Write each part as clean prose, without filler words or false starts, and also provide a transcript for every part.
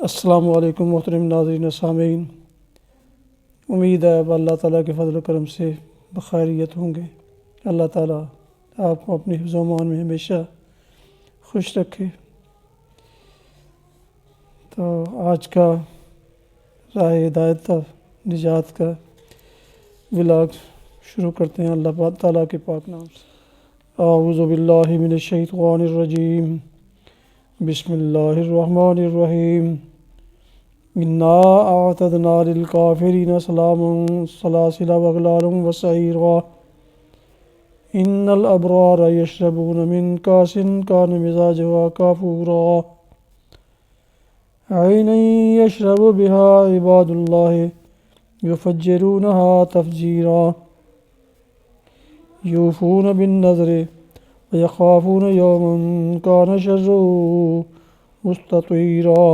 السلام علیکم محترم ناظرین و سامعین، امید ہے اب اللہ تعالیٰ کے فضل و کرم سے بخیریت ہوں گے۔ اللہ تعالیٰ آپ کو اپنی حفظ و امان میں ہمیشہ خوش رکھے۔ تو آج کا راہ ہدایت نجات کا ولاگ شروع کرتے ہیں اللہ تعالیٰ کے پاک نام سے۔ اعوذ باللہ من الشیطان الرجیم، بسم اللہ الرحمن الرحیم۔ انا اعتدنا للکافرین سلاسل واغلالا وسعیرا ان الابرار یشربون من کاس کان مزاجها کافورا عینا یشرب بها عباد اللہ یفجرونها تفجیرا یوفون بالنذر ویخافون یوما کان شرہ مستطیرا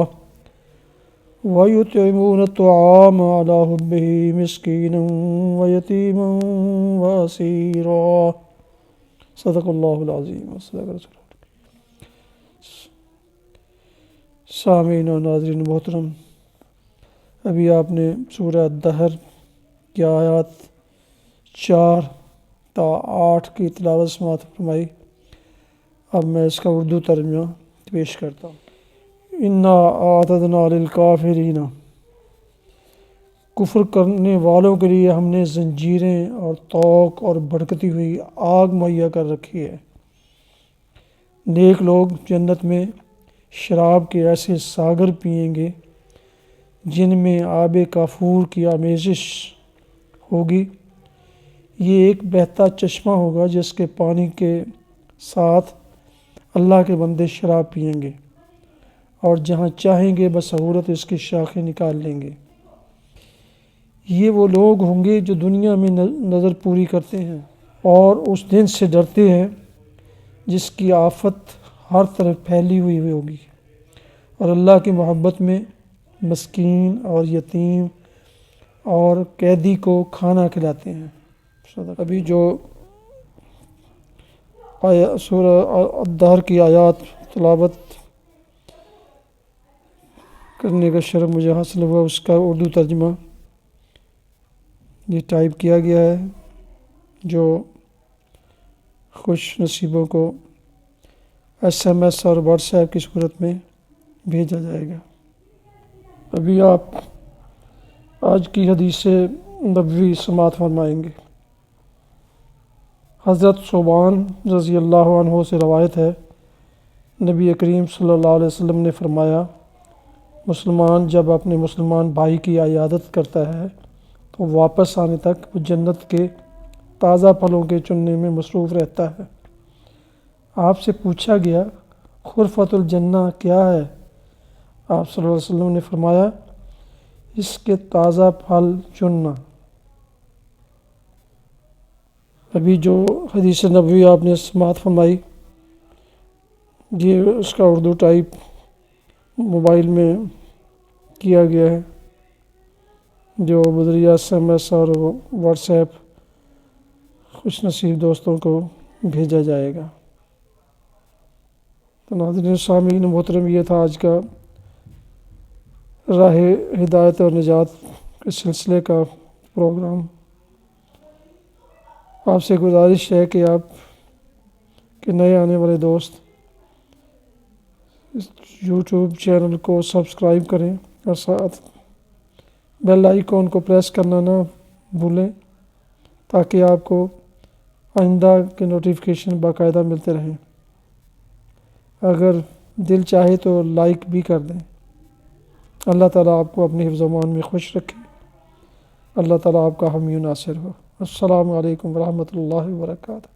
وَيُطْعِمُونَ الطَّعَامَ عَلَىٰ حُبِّهِ مِسْكِينًا وَيَتِيمًا وَأَسِيرًا۔ صدق اللہ العظیم وصدق رسولہ الکریم۔ سامعین و ناظرین محترم، ابھی آپ نے سورہ الدہر کی آیات 4 تا 8 کی تلاوت سماعت فرمائی۔ اب میں اس کا اردو ترجمہ پیش کرتا ہوں۔ انا اعتدنا للکافرین، کفر کرنے والوں کے لیے ہم نے زنجیریں اور طوق اور بھڑکتی ہوئی آگ مہیا کر رکھی ہے۔ نیک لوگ جنت میں شراب کے ایسے ساغر پئیں گے جن میں آب کافور کی آمیزش ہوگی۔ یہ ایک بہتا چشمہ ہوگا جس کے پانی کے ساتھ اللہ کے بندے شراب پئیں گے اور جہاں چاہیں گے بسہولت اس کی شاخیں نکال لیں گے۔ یہ وہ لوگ ہوں گے جو دنیا میں نظر پوری کرتے ہیں اور اس دن سے ڈرتے ہیں جس کی آفت ہر طرف پھیلی ہوئی ہوگی، اور اللہ کی محبت میں مسکین اور یتیم اور قیدی کو کھانا کھلاتے ہیں۔ ابھی جو سورہ الدہر کی آیات تلاوت کرنے کا شرف مجھے حاصل ہوا، اس کا اردو ترجمہ یہ ٹائپ کیا گیا ہے، جو خوش نصیبوں کو SMS اور واٹس ایپ کی صورت میں بھیجا جائے گا۔ ابھی آپ آج کی حدیث نبوی سماعت فرمائیں گے۔ حضرت ثوبان رضی اللہ عنہ سے روایت ہے، نبی کریم صلی اللہ علیہ وسلم نے فرمایا، مسلمان جب اپنے مسلمان بھائی کی عیادت کرتا ہے تو واپس آنے تک وہ جنت کے تازہ پھلوں کے چننے میں مصروف رہتا ہے۔ آپ سے پوچھا گیا، خرفۃ الجنہ کیا ہے؟ آپ صلی اللہ علیہ وسلم نے فرمایا، اس کے تازہ پھل چننا۔ ابھی جو حدیث نبوی آپ نے سماعت فرمائی، یہ اس کا اردو ٹائپ موبائل میں کیا گیا ہے، جو بذریعہ SMS اور واٹس ایپ خوش نصیب دوستوں کو بھیجا جائے گا۔ تو ناظرین سامعین محترم، یہ تھا آج کا راہ ہدایت اور نجات کے سلسلے کا پروگرام۔ آپ سے گزارش ہے کہ آپ کے نئے آنے والے دوست اس YouTube چینل کو سبسکرائب کریں اور ساتھ بیل آئیکن کو پریس کرنا نہ بھولیں تاکہ آپ کو آئندہ کے نوٹیفیکیشن باقاعدہ ملتے رہیں۔ اگر دل چاہے تو لائک بھی کر دیں۔ اللہ تعالیٰ آپ کو اپنی حفظ و امان میں خوش رکھے۔ اللہ تعالیٰ آپ کا حامی و ناصر ہو۔ السلام علیکم ورحمۃ اللہ وبرکاتہ۔